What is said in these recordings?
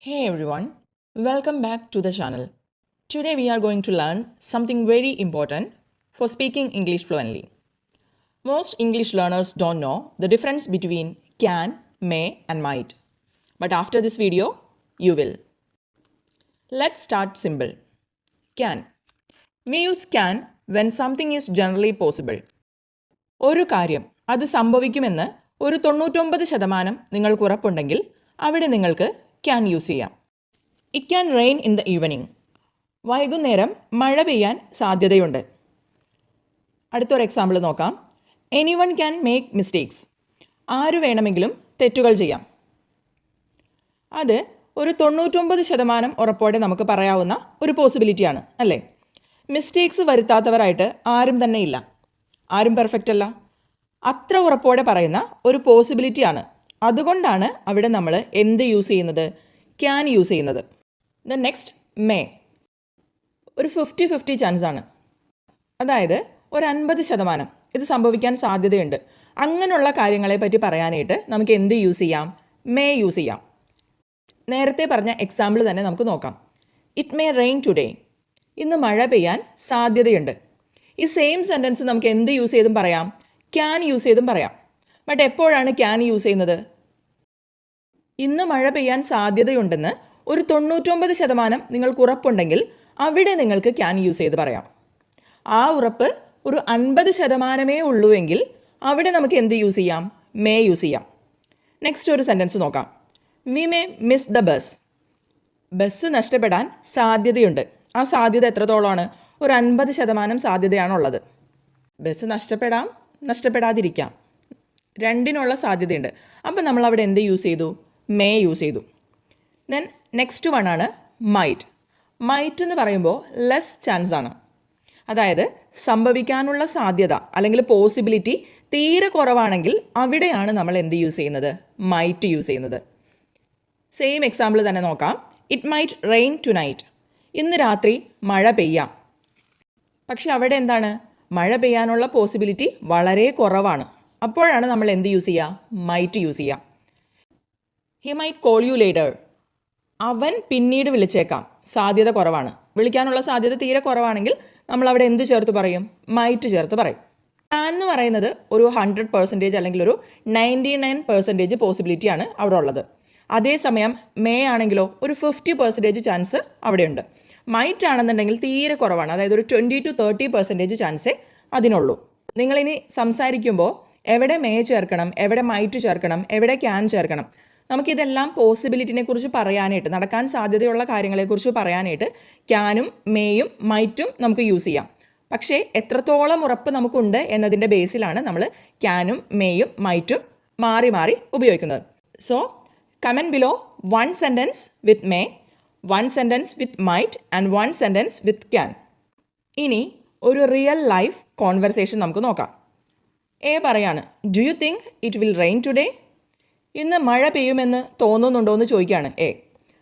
Hey everyone, welcome back to the channel. Today we are going to learn something very important for speaking English fluently. Most English learners don't know the difference between can, may and might. But after this video, you will. Let's start simple. Can. We use can when something is generally possible. ഒരു കാര്യം അത് സംഭവിക്കുമെന്ന് ഒരു 99% നിങ്ങൾക്ക് ഉറപ്പുണ്ടെങ്കിൽ അവിടെ നിങ്ങൾക്ക് can use ചെയ്യാം. It can rain in the evening. വൈകുന്നേരം മഴ പെയ്യാൻ സാധ്യതയുണ്ട്. അടുത്തൊരു എക്സാമ്പിൾ നോക്കാം. Anyone can make mistakes. ആര് വേണമെങ്കിലും തെറ്റുകൾ ചെയ്യാം. അത് ഒരു 99% ഉറപ്പോടെ നമുക്ക് പറയാവുന്ന ഒരു പോസിബിലിറ്റിയാണ് അല്ലേ? മിസ്റ്റേക്സ് വരുത്താത്തവരായിട്ട് ആരും തന്നെ ഇല്ല. ആരും പെർഫെക്റ്റ് അല്ല. അത്ര ഉറപ്പോടെ പറയുന്ന ഒരു പോസിബിലിറ്റിയാണ്. അതുകൊണ്ടാണ് അവിടെ നമ്മൾ എന്ത് യൂസ് ചെയ്യുന്നത്? ക്യാൻ യൂസ് ചെയ്യുന്നത്. The next may. ഒരു 50-50 ചാൻസ് ആണ്. അതായത് ഒരു 50% ഇത് സംഭവിക്കാൻ സാധ്യതയുണ്ട്. അങ്ങനെയുള്ള കാര്യങ്ങളെ പറ്റി പറയാനായിട്ട് നമുക്ക് എന്ത് യൂസ് ചെയ്യാം? മേ യൂസ് ചെയ്യാം. നേരത്തെ പറഞ്ഞ എക്സാമ്പിൾ തന്നെ നമുക്ക് നോക്കാം. It may rain today. ഇന്ന് മഴ പെയ്യാൻ സാധ്യതയുണ്ട്. ഈ സെയിം സെൻറ്റൻസ് നമുക്ക് എന്ത് യൂസ് ചെയ്തും പറയാം? ക്യാൻ യൂസ് ചെയ്തും പറയാം. ബട്ട് എപ്പോഴാണ് ക്യാൻ യൂസ് ചെയ്യുന്നത്? ഇന്ന് മഴ പെയ്യാൻ സാധ്യതയുണ്ടെന്ന് ഒരു 99% നിങ്ങൾക്ക് ഉറപ്പുണ്ടെങ്കിൽ അവിടെ നിങ്ങൾക്ക് ക്യാൻ യൂസ് ചെയ്ത് പറയാം. ആ ഉറപ്പ് ഒരു 50% ഉള്ളൂ എങ്കിൽ അവിടെ നമുക്ക് എന്ത് യൂസ് ചെയ്യാം? മേ യൂസ് ചെയ്യാം. നെക്സ്റ്റ് ഒരു സെൻറ്റൻസ് നോക്കാം. We may miss the bus. Bus നഷ്ടപ്പെടാൻ സാധ്യതയുണ്ട്. ആ സാധ്യത എത്രത്തോളമാണ്? ഒരു 50% സാധ്യതയാണുള്ളത്. ബസ് നഷ്ടപ്പെടാം, നഷ്ടപ്പെടാതിരിക്കാം, രണ്ടിനുള്ള സാധ്യതയുണ്ട്. അപ്പം നമ്മൾ അവിടെ എന്ത് യൂസ് ചെയ്തു? മേ യൂസ് ചെയ്തു. ദെൻ നെക്സ്റ്റ് വൺ ആണ് മൈറ്റ്. മൈറ്റ് എന്ന് പറയുമ്പോൾ ലെസ് ചാൻസ് ആണ്. അതായത് സംഭവിക്കാനുള്ള സാധ്യത അല്ലെങ്കിൽ പോസിബിലിറ്റി തീരെ കുറവാണെങ്കിൽ അവിടെയാണ് നമ്മൾ എന്ത് യൂസ് ചെയ്യുന്നത്? മൈറ്റ് യൂസ് ചെയ്യുന്നത്. സെയിം എക്സാമ്പിൾ തന്നെ നോക്കാം. It might rain tonight. ഇന്ന് രാത്രി മഴ പെയ്യാം. പക്ഷെ അവിടെ എന്താണ്? മഴ പെയ്യാനുള്ള പോസിബിലിറ്റി വളരെ കുറവാണ്. അപ്പോഴാണ് നമ്മൾ എന്ത് യൂസ് ചെയ്യുക? മൈറ്റ് യൂസ് ചെയ്യുക. He might call you later. അവൻ പിന്നീട് വിളിച്ചേക്കാം. സാധ്യത കുറവാണ്. വിളിക്കാനുള്ള സാധ്യത തീരെ കുറവാണെങ്കിൽ നമ്മൾ അവിടെ എന്ത് ചേർത്ത് പറയും? മൈറ്റ് ചേർത്ത് പറയും. ക്യാൻ എന്ന് പറയുന്നത് ഒരു 100% അല്ലെങ്കിൽ ഒരു 99% പോസിബിലിറ്റിയാണ് അവിടെ ഉള്ളത്. അതേസമയം മേ ആണെങ്കിലോ ഒരു 50% ചാൻസ് അവിടെയുണ്ട്. മൈറ്റ് ആണെന്നുണ്ടെങ്കിൽ തീരെ കുറവാണ്. അതായത് ഒരു 20-30% ചാൻസേ അതിനുള്ളൂ. നിങ്ങളിനി സംസാരിക്കുമ്പോൾ എവിടെ മേ ചേർക്കണം, എവിടെ മൈറ്റ് ചേർക്കണം, എവിടെ ക്യാൻ ചേർക്കണം, നമുക്കിതെല്ലാം പോസിബിലിറ്റിനെ കുറിച്ച് പറയാനായിട്ട്, നടക്കാൻ സാധ്യതയുള്ള കാര്യങ്ങളെക്കുറിച്ച് പറയാനായിട്ട് ക്യാനും മേയും മൈറ്റും നമുക്ക് യൂസ് ചെയ്യാം. പക്ഷേ എത്രത്തോളം ഉറപ്പ് നമുക്കുണ്ട് എന്നതിൻ്റെ ബേസിലാണ് നമ്മൾ ക്യാനും മേയും മൈറ്റും മാറി മാറി ഉപയോഗിക്കുന്നത്. So comment below 1 sentence with may, 1 sentence with might and 1 sentence with can. ഇനി ഒരു റിയൽ ലൈഫ് കോൺവെർസേഷൻ നമുക്ക് നോക്കാം. എ പറയാണ്, do you think it will rain today? ഇന്ന് മഴ പെയ്യുമെന്ന് തോന്നുന്നുണ്ടോ എന്ന് ചോദിക്കുകയാണ് എ.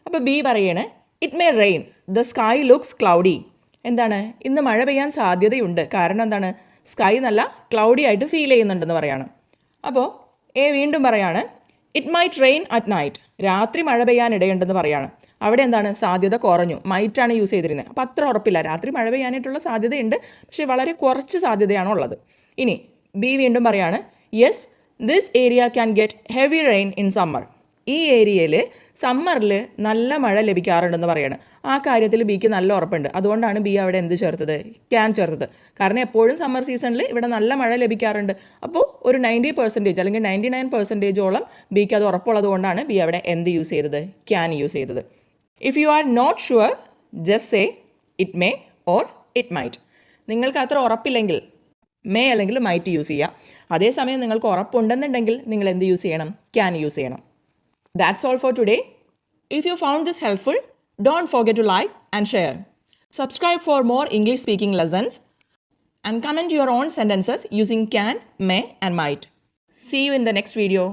അപ്പോൾ ബി പറയാണ്, it may rain, the sky looks cloudy. എന്താണ്? ഇന്ന് മഴ പെയ്യാൻ സാധ്യതയുണ്ട്. കാരണം എന്താണ്? സ്കൈ നല്ല ക്ലൗഡി ആയിട്ട് ഫീൽ ചെയ്യുന്നുണ്ടെന്ന് പറയാണ്. അപ്പോൾ എ വീണ്ടും പറയാണ്, it might rain at night. രാത്രി മഴ പെയ്യാൻ ഇടയുണ്ടെന്ന് പറയാണ്. അവിടെ എന്താണ്? സാധ്യത കുറഞ്ഞു. മൈറ്റാണ് യൂസ് ചെയ്തിരുന്നത്. അപ്പോൾ അത്ര ഉറപ്പില്ല. രാത്രി മഴ പെയ്യാനായിട്ടുള്ള സാധ്യതയുണ്ട്, പക്ഷേ വളരെ കുറച്ച് സാധ്യതയാണ് ഉള്ളത്. ഇനി ബി വീണ്ടും പറയാണ്, yes this area can get heavy rain in summer. ഈ ഏരിയയിൽ സമ്മറിൽ നല്ല മഴ ലഭിക്കാറുണ്ടെന്ന് പറയാണ്. ആ കാര്യത്തിൽ ബിക്ക് നല്ല ഉറപ്പുണ്ട്. അതുകൊണ്ടാണ് ബി അവിടെ എന്ത് ചേർത്തത്? ക്യാൻ ചേർത്തത്. കാരണം എപ്പോഴും സമ്മർ സീസണിൽ ഇവിടെ നല്ല മഴ ലഭിക്കാറുണ്ട്. അപ്പോൾ ഒരു 90% അല്ലെങ്കിൽ 99%ഓളം ബിക്ക് അത് ഉറപ്പുള്ളത് കൊണ്ടാണ് ബി അവിടെ എന്ത് യൂസ് ചെയ്തത്? ക്യാൻ യൂസ് ചെയ്തത്. If you are not sure just say it may or it might. നിങ്ങൾക്ക് അത്ര ഉറപ്പില്ലെങ്കിൽ മേ അല്ലെങ്കിൽ മൈറ്റ് യൂസ് ചെയ്യാം. അതേസമയം നിങ്ങൾക്ക് ഉറപ്പുണ്ടെന്നുണ്ടെങ്കിൽ നിങ്ങൾ എന്ത് യൂസ് ചെയ്യണം? ക്യാൻ യൂസ് ചെയ്യണം. That's all for today. If you found this helpful, don't forget to like and share. Subscribe for more English speaking lessons and comment your own sentences using can, may and might. See you in the next video.